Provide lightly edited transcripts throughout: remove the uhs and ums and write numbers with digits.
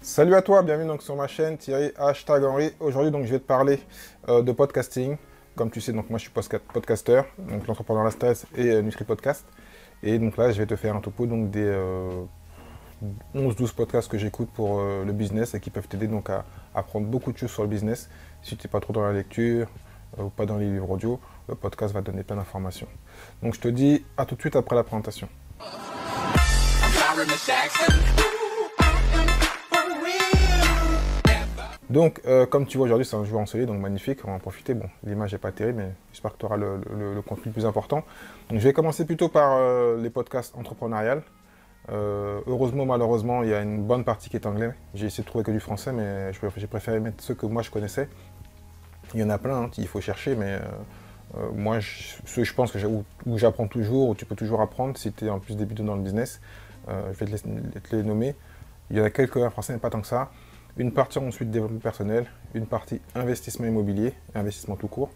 Salut à toi, bienvenue donc sur ma chaîne Thierry #Henry. Aujourd'hui donc je vais te parler de podcasting. Comme tu sais, donc moi je suis podcasteur, donc l'entrepreneur lifestyle et Nutri Podcast. Et donc là je vais te faire un topo donc des 11-12 podcasts que j'écoute pour le business et qui peuvent t'aider donc à apprendre beaucoup de choses sur le business. Si tu n'es pas trop dans la lecture ou pas dans les livres audio, le podcast va te donner plein d'informations. Donc je te dis à tout de suite après la présentation. Donc, comme tu vois aujourd'hui, c'est un jour ensoleillé, donc magnifique, on va en profiter. Bon, l'image n'est pas terrible, mais j'espère que tu auras le contenu le plus important. Donc, je vais commencer plutôt par les podcasts entrepreneuriales. Heureusement, malheureusement, il y a une bonne partie qui est anglais. J'ai essayé de trouver que du français, mais j'ai préféré mettre ceux que moi je connaissais. Il y en a plein, hein, il faut chercher, mais moi, ceux je pense que où j'apprends toujours, où tu peux toujours apprendre, si tu es en plus débutant dans le business, je vais te les nommer. Il y en a quelques en français, mais pas tant que ça. Une partie ensuite développement personnel, une partie investissement immobilier, investissement tout court.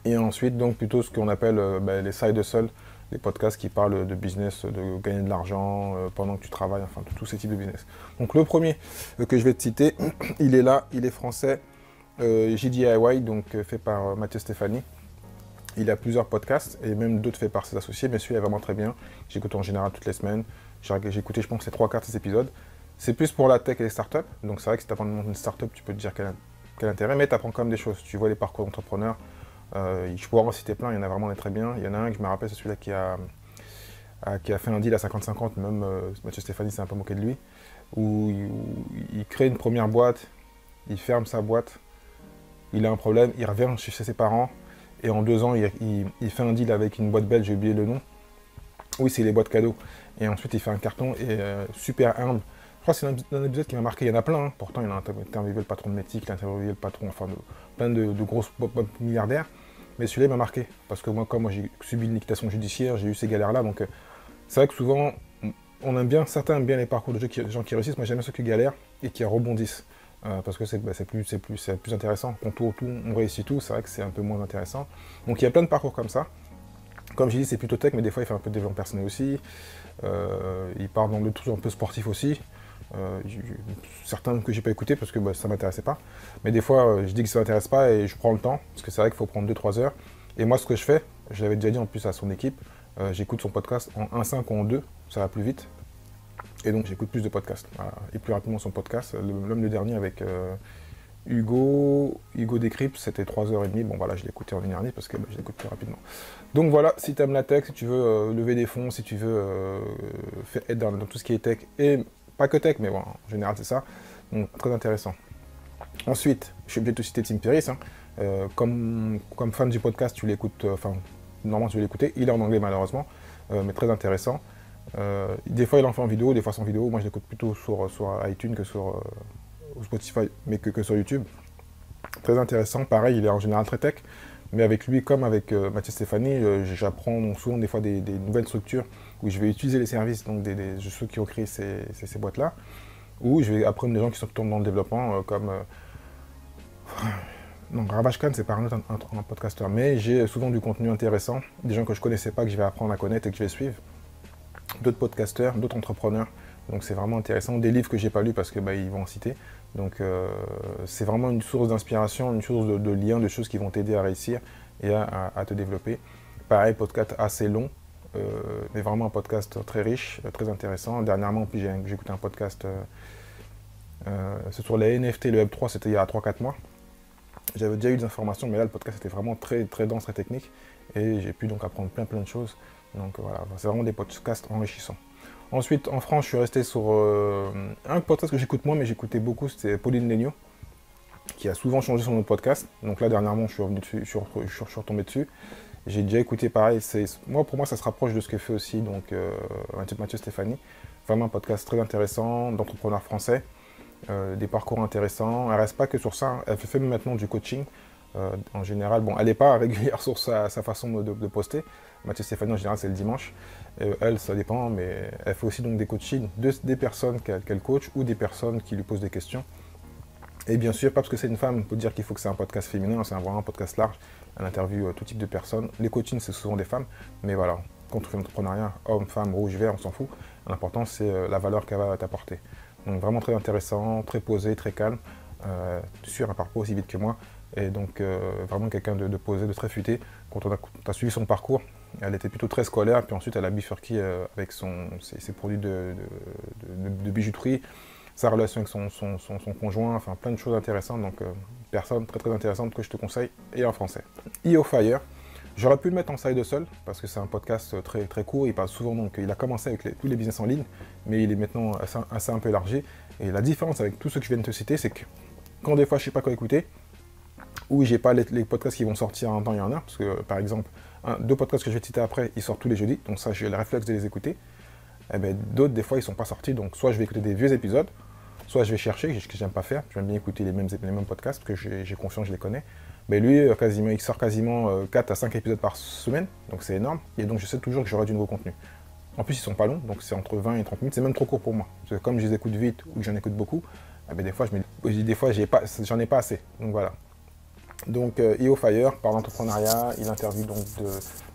Et ensuite, donc plutôt ce qu'on appelle les side hustle, les podcasts qui parlent de business, de gagner de l'argent pendant que tu travailles, enfin tous ces types de business. Donc le premier que je vais te citer, il est là, il est français, JDIY, donc fait par Mathieu Stéphanie. Il a plusieurs podcasts et même d'autres faits par ses associés, mais celui-là est vraiment très bien. J'écoute en général toutes les semaines. J'ai écouté, je pense, ces 3 quarts de ces épisodes. C'est plus pour la tech et les startups. Donc c'est vrai que si tu apprends le monde d'une startup, tu peux te dire quel intérêt, mais tu apprends quand même des choses. Tu vois les parcours d'entrepreneurs. Je pourrais en citer plein, il y en a vraiment des très bien. Il y en a un que je me rappelle, c'est celui-là qui a fait un deal à 50-50, même Mathieu Stéphanie s'est un peu moqué de lui, où il crée une première boîte, il ferme sa boîte, il a un problème, il revient chez ses parents, et en 2 ans, il fait un deal avec une boîte belge, j'ai oublié le nom. Oui, c'est les boîtes cadeaux. Et ensuite, il fait un carton, et super humble. Je crois que c'est un épisode qui m'a marqué, il y en a plein, hein. Pourtant il a interviewé le patron de Metic, il a interviewé le patron, enfin plein de grosses milliardaires, mais celui-là m'a marqué, parce que moi j'ai subi une liquidation judiciaire, j'ai eu ces galères-là, donc c'est vrai que souvent, certains aiment bien les parcours de gens qui réussissent, moi j'aime bien ceux qui galèrent et qui rebondissent, parce que c'est plus intéressant, quand on réussit tout, c'est vrai que c'est un peu moins intéressant, donc il y a plein de parcours comme ça. Comme j'ai dit, c'est plutôt tech, mais des fois il fait un peu de développement personnel aussi, il parle dans le truc un peu sportif aussi. Certains que j'ai pas écouté parce que ça m'intéressait pas, mais des fois je dis que ça m'intéresse pas et je prends le temps parce que c'est vrai qu'il faut prendre 2-3 heures. Et moi ce que je fais, je l'avais déjà dit en plus à son équipe, j'écoute son podcast en 1.5 ou en 2, ça va plus vite, et donc j'écoute plus de podcasts, voilà. Et plus rapidement son podcast. Le dernier avec Hugo Décrypte, c'était 3h30, bon voilà, je l'ai écouté en 1h30 parce que je l'écoute plus rapidement. Donc voilà, si tu aimes la tech, si tu veux lever des fonds, si tu veux être dans tout ce qui est tech, et pas que tech, mais bon, en général c'est ça, donc très intéressant. Ensuite, je suis obligé de te citer Tim Ferriss, hein. Comme fan du podcast, tu l'écoutes, normalement tu veux l'écouter, il est en anglais malheureusement, mais très intéressant. Des fois il en fait en vidéo, des fois sans vidéo, moi je l'écoute plutôt sur iTunes que sur Spotify, mais que sur YouTube. Très intéressant, pareil, il est en général très tech, mais avec lui, comme avec Mathieu Stéphanie, j'apprends souvent des fois des nouvelles structures où je vais utiliser les services donc de ceux qui ont créé ces boîtes-là, ou je vais apprendre des gens qui sont plutôt dans le développement, comme... non, Ravage Khan, c'est pas un podcasteur, mais j'ai souvent du contenu intéressant, des gens que je connaissais pas, que je vais apprendre à connaître et que je vais suivre, d'autres podcasteurs, d'autres entrepreneurs, donc c'est vraiment intéressant, des livres que j'ai pas lus parce que ils vont en citer, donc c'est vraiment une source d'inspiration, une source de liens, de choses qui vont t'aider à réussir et à te développer. Pareil, podcast assez long, mais vraiment un podcast très riche, très intéressant. Dernièrement, j'ai écouté un podcast c'est sur les NFT, le Web3, c'était il y a 3-4 mois. J'avais déjà eu des informations, mais là, le podcast était vraiment très, très dense, très technique, et j'ai pu donc apprendre plein de choses. Donc voilà, c'est vraiment des podcasts enrichissants. Ensuite, en France, je suis resté sur un podcast que j'écoute moins, mais j'écoutais beaucoup, c'était Pauline Léniaud, qui a souvent changé son autre podcast. Donc là, dernièrement, je suis revenu dessus, je suis retombé dessus. J'ai déjà écouté pareil. Pour moi, ça se rapproche de ce que fait aussi donc, Mathieu Stéphanie. Vraiment un podcast très intéressant, d'entrepreneurs français, des parcours intéressants. Elle ne reste pas que sur ça, hein. Elle fait maintenant du coaching. En général, bon, elle n'est pas régulière sur sa façon de poster. Mathieu Stéphanie, en général, c'est le dimanche. Elle, ça dépend, mais elle fait aussi donc des coachings des personnes qu'elle coach ou des personnes qui lui posent des questions. Et bien sûr, pas parce que c'est une femme, on peut dire qu'il faut que c'est un podcast féminin, c'est vraiment un podcast large. Elle interviewe tout type de personnes. Les coachings, c'est souvent des femmes, mais voilà, quand on fait l'entrepreneuriat, homme, femme, rouge, vert, on s'en fout. L'important, c'est la valeur qu'elle va t'apporter. Donc vraiment très intéressant, très posé, très calme. Sûr, elle part pas aussi vite que moi. Et donc vraiment quelqu'un de posé, de très futé. Quand on a suivi son parcours, elle était plutôt très scolaire, puis ensuite elle a bifurqué avec ses produits de bijouterie, sa relation avec son conjoint, enfin plein de choses intéressantes. Donc personne très très intéressante que je te conseille, et en français. EO Fire. J'aurais pu le mettre en side seul, parce que c'est un podcast très, très court, il parle souvent, donc il a commencé avec tous les business en ligne, mais il est maintenant assez un peu élargi. Et la différence avec tous ceux que je viens de te citer, c'est que quand des fois je ne sais pas quoi écouter, ou j'ai pas les podcasts qui vont sortir en temps et en heure, parce que par exemple, deux podcasts que je vais te citer après, ils sortent tous les jeudis, donc ça j'ai le réflexe de les écouter. Et ben, d'autres, des fois, ils ne sont pas sortis, donc soit je vais écouter des vieux épisodes, soit je vais chercher, ce que j'aime pas faire, j'aime bien écouter les mêmes podcasts, parce que j'ai confiance, je les connais. Mais lui, il sort quasiment 4 à 5 épisodes par semaine, donc c'est énorme, et donc je sais toujours que j'aurai du nouveau contenu. En plus, ils sont pas longs, donc c'est entre 20 et 30 minutes, c'est même trop court pour moi. Parce que comme je les écoute vite ou que j'en écoute beaucoup, eh ben, des fois, j'en ai pas assez. Donc voilà. Donc EO Fire parle d'entrepreneuriat, il interviewe donc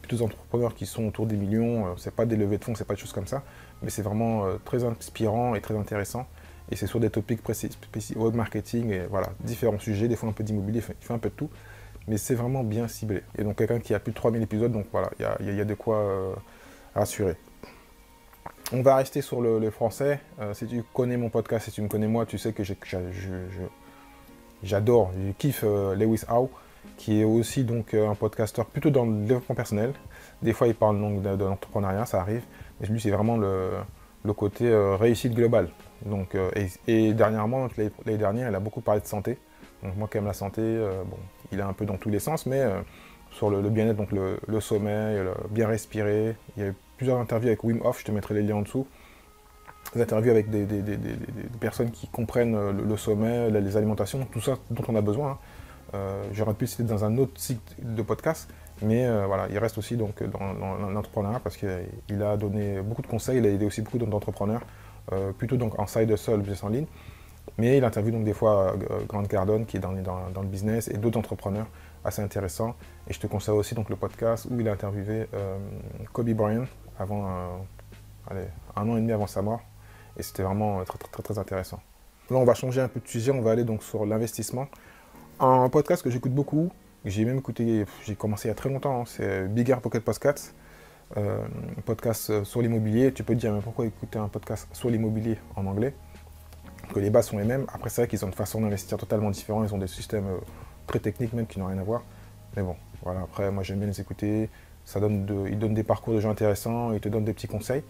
plutôt des entrepreneurs qui sont autour des millions, c'est pas des levées de fonds, c'est pas des choses comme ça, mais c'est vraiment très inspirant et très intéressant. Et c'est sur des topics précis, web marketing, et voilà, différents sujets, des fois un peu d'immobilier, il fait un peu de tout, mais c'est vraiment bien ciblé. Et donc quelqu'un qui a plus de 3000 épisodes, donc voilà, il y a de quoi rassurer. On va rester sur le français. Si tu connais mon podcast, si tu me connais moi, tu sais que j'adore, je kiffe Lewis Howes, qui est aussi donc un podcasteur plutôt dans le développement personnel. Des fois, il parle donc de l'entrepreneuriat, ça arrive, mais lui, c'est vraiment le côté réussite globale. Donc, et dernièrement, l'année dernière, il a beaucoup parlé de santé. Donc moi qui aime la santé, bon, il est un peu dans tous les sens, mais sur le bien-être, donc le sommeil, bien respirer. Il y a eu plusieurs interviews avec Wim Hof, je te mettrai les liens en dessous. Des interviews avec des personnes qui comprennent le sommeil, les alimentations, tout ça dont on a besoin. J'aurais pu le citer dans un autre site de podcast, mais voilà, il reste aussi donc dans l'entrepreneuriat parce qu'il a donné beaucoup de conseils, il a aidé aussi beaucoup d'entrepreneurs, plutôt donc en side hustle, business en ligne, mais il interviewe donc des fois Grant Cardone qui est dans le business et d'autres entrepreneurs assez intéressants. Et je te conseille aussi donc le podcast où il a interviewé Kobe Bryant avant, un an et demi avant sa mort. Et c'était vraiment très, très, très, très intéressant. Là, on va changer un peu de sujet, on va aller donc sur l'investissement. Un podcast que j'écoute beaucoup, j'ai même écouté, j'ai commencé il y a très longtemps, c'est Bigger Pocket Podcast, un podcast sur l'immobilier. Tu peux te dire, mais pourquoi écouter un podcast sur l'immobilier en anglais? Que les bases sont les mêmes. Après, c'est vrai qu'ils ont une façon d'investir totalement différente, ils ont des systèmes très techniques même qui n'ont rien à voir. Mais bon, voilà, après, moi j'aime bien les écouter. Ils donnent des parcours de gens intéressants, ils te donnent des petits conseils.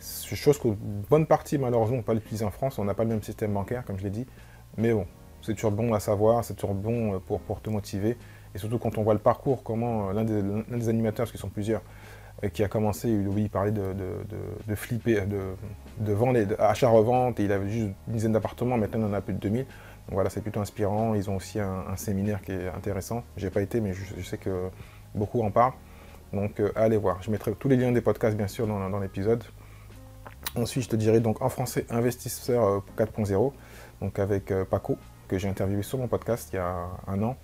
C'est chose qu'une bonne partie, malheureusement, on ne peut pas l'utiliser en France. On n'a pas le même système bancaire, comme je l'ai dit. Mais bon, c'est toujours bon à savoir, c'est toujours bon pour te motiver. Et surtout quand on voit le parcours, comment l'un des animateurs, parce qu'ils sont plusieurs, qui a commencé, il parlait de flipper, de vendre, achat-revente, et il avait juste une dizaine d'appartements, maintenant il en a plus de 2000. Donc voilà, c'est plutôt inspirant. Ils ont aussi un séminaire qui est intéressant. Je n'ai pas été, mais je sais que beaucoup en parlent. Donc allez voir. Je mettrai tous les liens des podcasts, bien sûr, dans l'épisode. Ensuite, je te dirai donc en français Investisseur 4.0, donc avec Paco, que j'ai interviewé sur mon podcast il y a un an.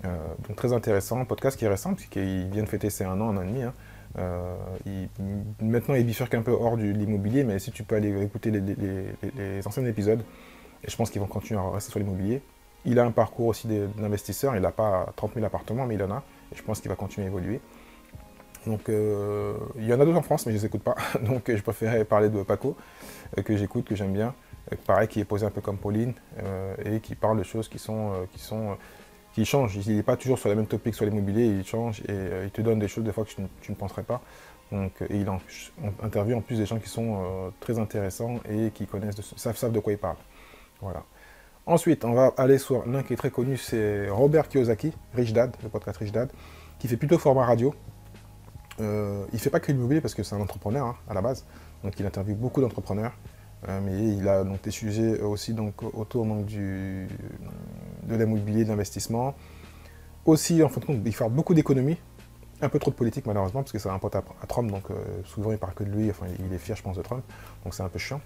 Donc très intéressant, un podcast qui est récent, puisqu'il vient de fêter ses un an et demi. Hein. Maintenant, il bifurque un peu hors de l'immobilier, mais si tu peux aller écouter les anciens épisodes, et je pense qu'ils vont continuer à rester sur l'immobilier. Il a un parcours aussi d'investisseur, il n'a pas 30 000 appartements, mais il en a, et je pense qu'il va continuer à évoluer. Donc il y en a d'autres en France, mais je ne les écoute pas. Donc je préférais parler de Paco, que j'écoute, que j'aime bien. Pareil, qui est posé un peu comme Pauline, et qui parle de choses qui changent. Il n'est pas toujours sur la même topic sur l'immobilier, il change et il te donne des choses des fois que tu ne penserais pas. Donc, et on interviewe en plus des gens qui sont très intéressants et qui connaissent, savent de quoi ils parlent. Voilà. Ensuite, on va aller sur l'un qui est très connu, c'est Robert Kiyosaki, Rich Dad, le podcast Rich Dad, qui fait plutôt format radio. Il ne fait pas que l'immobilier parce que c'est un entrepreneur hein, à la base, donc il interviewe beaucoup d'entrepreneurs, mais il a donc des sujets aussi donc, autour donc, de l'immobilier, de l'investissement. Aussi, en fin de compte, il fait beaucoup d'économies, un peu trop de politique malheureusement, parce que c'est un pote à Trump, donc souvent il parle que de lui, enfin il est fier je pense de Trump, donc c'est un peu chiant.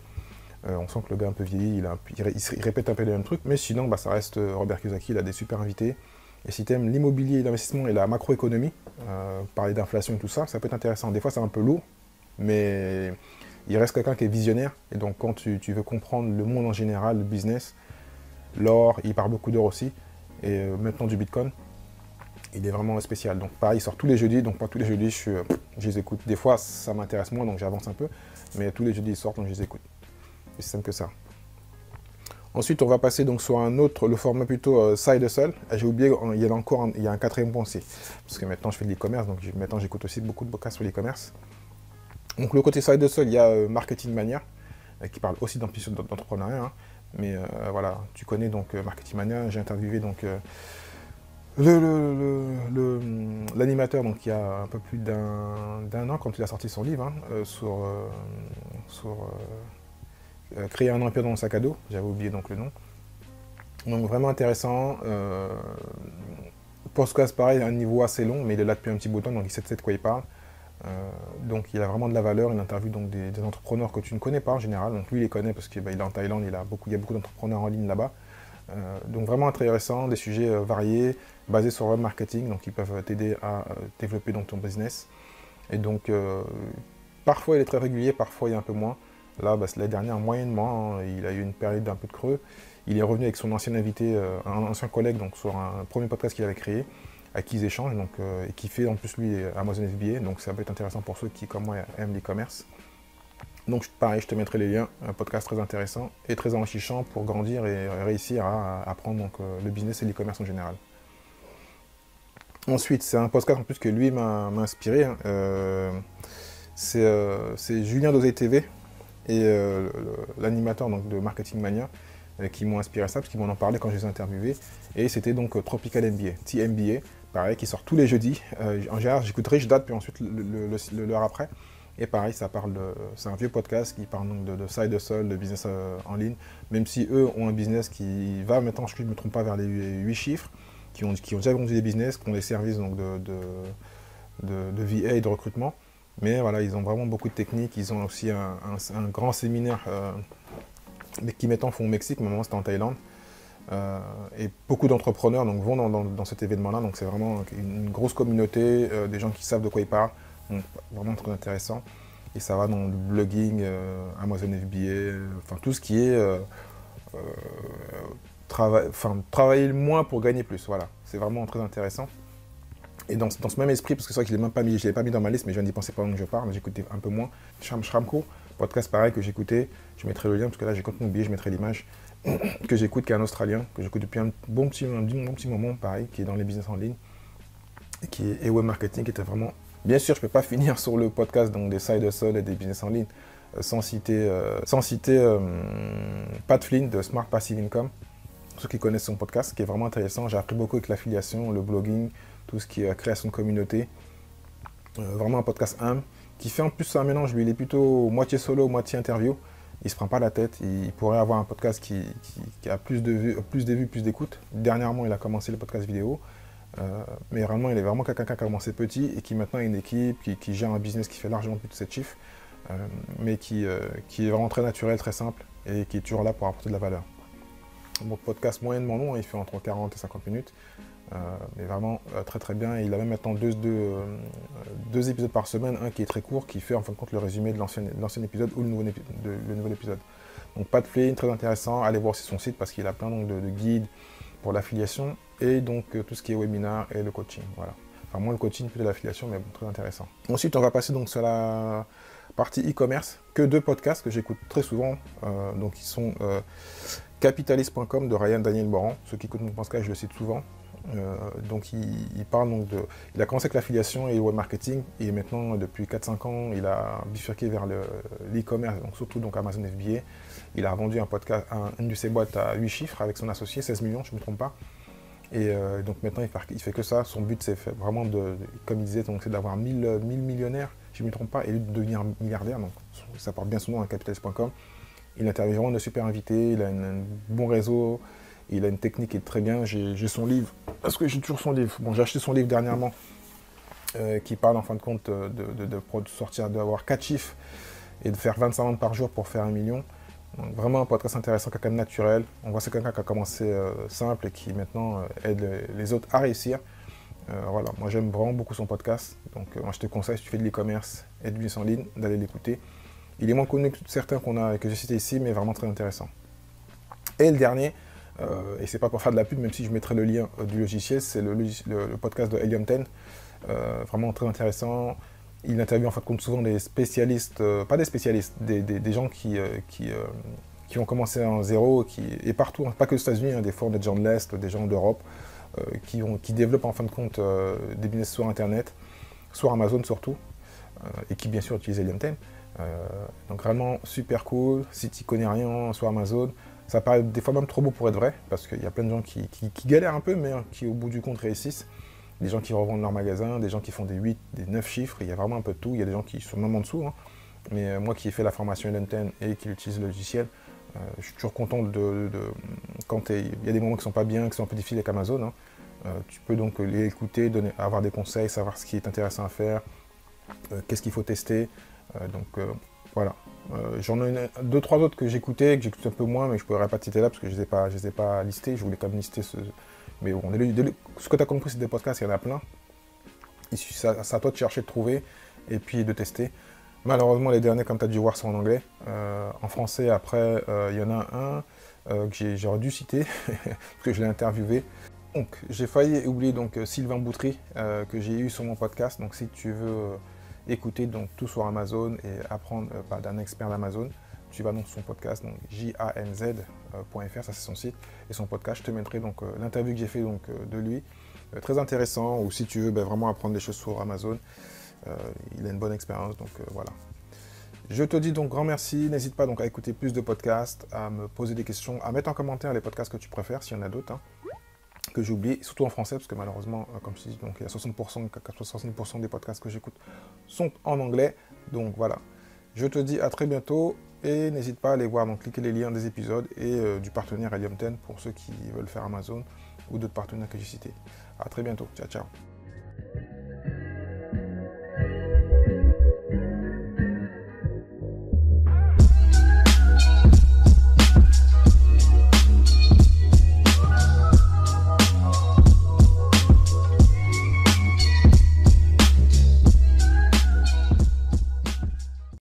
On sent que le gars un peu vieilli, il répète un peu les mêmes trucs, mais sinon bah, ça reste Robert Kiyosaki, il a des super invités. Et si tu aimes l'immobilier, l'investissement et la macroéconomie, parler d'inflation et tout ça, ça peut être intéressant. Des fois, c'est un peu lourd, mais il reste quelqu'un qui est visionnaire. Et donc, quand tu veux comprendre le monde en général, le business, l'or, il parle beaucoup d'or aussi, et maintenant du Bitcoin, il est vraiment spécial. Donc, pareil, il sort tous les jeudis. Donc, pas tous les jeudis, je les écoute. Des fois, ça m'intéresse moins, donc j'avance un peu. Mais tous les jeudis, ils sortent, donc je les écoute. C'est simple que ça. Ensuite, on va passer donc sur un autre, le format plutôt side hustle. J'ai oublié, il y a un quatrième point aussi. Parce que maintenant, je fais de l'e-commerce, donc maintenant, j'écoute aussi beaucoup de podcasts sur l'e-commerce. Donc, le côté side hustle, il y a Marketing Mania, qui parle aussi d'entrepreneuriat. Hein. Mais voilà, tu connais donc Marketing Mania. J'ai interviewé donc l'animateur, donc il y a un peu plus d'un an, quand il a sorti son livre, hein, sur créer un empire dans le sac à dos. J'avais oublié donc le nom. Donc vraiment intéressant. Podcast pareil, à un niveau assez long, mais il est là depuis un petit bout de temps, donc il sait de quoi il parle. Donc il a vraiment de la valeur. Il interviewe donc des entrepreneurs que tu ne connais pas en général. Donc lui il les connaît parce qu'il est en Thaïlande, il y a beaucoup d'entrepreneurs en ligne là-bas. Donc vraiment intéressant, des sujets variés, basés sur le web marketing, donc ils peuvent t'aider à développer donc ton business. Et donc parfois il est très régulier, parfois il y a un peu moins. Là, l'année dernière, moyennement, hein, il a eu une période d'un peu de creux. Il est revenu avec son ancien invité, un ancien collègue, donc sur un premier podcast qu'il avait créé, à qui ils échangent, donc, et qui fait en plus lui Amazon FBA, donc ça peut être intéressant pour ceux qui, comme moi, aiment l'e-commerce. Donc pareil, je te mettrai les liens, un podcast très intéressant et très enrichissant pour grandir et réussir à apprendre donc, le business et l'e-commerce en général. Ensuite, c'est un podcast en plus que lui m'a inspiré, hein. C'est Julien Dosé TV et l'animateur de Marketing Mania qui m'ont inspiré ça, parce qu'ils m'en ont parlé quand je les ai interviewés. Et c'était donc Tropical MBA, TMBA, pareil, qui sort tous les jeudis. En général, j'écouterai, je date, puis ensuite l'heure après. Et pareil, c'est un vieux podcast qui parle donc de side hustle, de business en ligne, même si eux ont un business qui va maintenant, je ne me trompe pas, vers les 8 chiffres, qui ont déjà vendu des business, qui ont des services donc, de VA et de recrutement. Mais voilà, ils ont vraiment beaucoup de techniques. Ils ont aussi un grand séminaire qui maintenant font au Mexique, mais maintenant c'était en Thaïlande. Et beaucoup d'entrepreneurs donc, vont dans cet événement-là. Donc c'est vraiment une grosse communauté, des gens qui savent de quoi ils parlent. Donc vraiment très intéressant. Et ça va dans le blogging, Amazon FBA, enfin tout ce qui est travailler moins pour gagner plus. Voilà, c'est vraiment très intéressant. Et dans ce même esprit, parce que c'est vrai que je ne l'ai pas mis dans ma liste, mais je viens d'y penser pendant que je parle, j'écoutais un peu moins. Shramko, podcast pareil que j'écoutais, je mettrai le lien, parce que là j'ai complètement oublié, je mettrai l'image, que j'écoute, qui est un Australien, que j'écoute depuis un bon petit moment, pareil, qui est dans les business en ligne, et web marketing, qui était vraiment... Bien sûr, je ne peux pas finir sur le podcast donc, des side hustle et des business en ligne, sans citer Pat Flynn de Smart Passive Income, ceux qui connaissent son podcast, qui est vraiment intéressant. J'ai appris beaucoup avec l'affiliation, le blogging, tout ce qui est création de communauté. Vraiment un podcast humble, qui fait en plus un mélange. Lui, il est plutôt moitié solo, moitié interview. Il ne se prend pas la tête. Il pourrait avoir un podcast qui a plus de vues, plus d'écoutes. Dernièrement, il a commencé le podcast vidéo. Mais vraiment, il est vraiment quelqu'un qui a commencé petit et qui maintenant a une équipe, qui gère un business qui fait largement plus de 7 chiffres, mais qui est vraiment très naturel, très simple et qui est toujours là pour apporter de la valeur. Mon podcast moyennement long, il fait entre 40 et 50 minutes. Mais vraiment très très bien. Et il a même maintenant deux épisodes par semaine, un qui est très court, qui fait en fin de compte le résumé de l'ancien épisode ou le nouvel épisode. Donc Pat Flynn, très intéressant. Allez voir aussi son site parce qu'il a plein donc, de guides pour l'affiliation et donc tout ce qui est webinar et le coaching. Voilà. Enfin moins le coaching, plus l'affiliation, mais bon, très intéressant. Ensuite, on va passer donc sur la partie e-commerce, que 2 podcasts que j'écoute très souvent, donc ils sont capitalist.com de Ryan Daniel Moran. Ceux qui écoutent mon podcast, je le cite souvent. Donc il parle donc il a commencé avec l'affiliation et le web marketing et maintenant depuis 4-5 ans il a bifurqué vers l'e-commerce, donc surtout donc Amazon FBA. Il a vendu une de ses boîtes à 8 chiffres avec son associé, 16 millions je ne me trompe pas. Et donc maintenant il fait que ça. Son but c'est vraiment comme il disait, c'est d'avoir 1000 millionnaires, si je ne me trompe pas, et lui de devenir milliardaire. Donc ça porte bien son nom à capitalist.com. Il interviewe vraiment de super invités, il a un bon réseau. Il a une technique qui est très bien. J'ai son livre, parce que j'ai toujours son livre. Bon, j'ai acheté son livre dernièrement, qui parle en fin de compte d'avoir 4 chiffres et de faire 25 ventes par jour pour faire 1 million. Donc, vraiment un podcast intéressant, quelqu'un de naturel. On voit c'est quelqu'un qui a commencé simple et qui maintenant aide les autres à réussir. Voilà, moi j'aime vraiment beaucoup son podcast. Donc moi je te conseille, si tu fais de l'e-commerce et du business en ligne, d'aller l'écouter. Il est moins connu que certains que j'ai cités ici, mais vraiment très intéressant. Et le dernier, et c'est pas pour faire de la pub, même si je mettrai le lien du logiciel, c'est le podcast de Helium 10. Vraiment très intéressant. Il interviewe en fin de compte souvent des spécialistes, pas des spécialistes, des gens qui ont commencé en zéro, et partout, hein, pas que aux États-Unis, hein, des fois on a des gens de l'Est, des gens d'Europe, qui développent en fin de compte des business sur Internet, sur Amazon surtout, et qui bien sûr utilisent Helium 10. Donc vraiment super cool. Si tu connais rien sur Amazon, ça paraît des fois même trop beau pour être vrai, parce qu'il y a plein de gens qui galèrent un peu, mais qui au bout du compte réussissent. Des gens qui revendent leur magasin, des gens qui font des 8, des 9 chiffres, il y a vraiment un peu de tout. Il y a des gens qui sont même en dessous, hein. Mais moi qui ai fait la formation Helium 10 et qui utilise le logiciel, je suis toujours content quand il y a des moments qui sont pas bien, qui sont un peu difficiles avec Amazon, hein. Tu peux donc les écouter, avoir des conseils, savoir ce qui est intéressant à faire, qu'est-ce qu'il faut tester. Voilà. J'en ai deux, trois autres que j'écoutais, que j'écoute un peu moins, mais je ne pourrais pas te citer là parce que je ne les ai pas listés. Je voulais quand même lister Mais bon, ce que tu as compris, c'est des podcasts, il y en a plein. C'est à toi de chercher, de trouver et puis de tester. Malheureusement, les derniers, comme tu as dû voir, sont en anglais. En français, après, il y en a un que j'aurais dû citer parce que je l'ai interviewé. Donc, j'ai failli oublier Sylvain Boutry que j'ai eu sur mon podcast. Donc, si tu veux écouter tout sur Amazon et apprendre d'un expert d'Amazon, tu vas donc sur son podcast, donc janz.fr, ça c'est son site, et son podcast, je te mettrai l'interview que j'ai fait de lui, très intéressant, ou si tu veux vraiment apprendre des choses sur Amazon, il a une bonne expérience, voilà. Je te dis donc grand merci, n'hésite pas donc à écouter plus de podcasts, à me poser des questions, à mettre en commentaire les podcasts que tu préfères, s'il y en a d'autres, hein, que j'ai oublié, surtout en français, parce que malheureusement, comme je dis, il y a 60% des podcasts que j'écoute sont en anglais, donc voilà. Je te dis à très bientôt, et n'hésite pas à aller voir, donc cliquer les liens des épisodes et du partenaire Helium 10 pour ceux qui veulent faire Amazon ou d'autres partenaires que j'ai cités. À très bientôt, ciao ciao.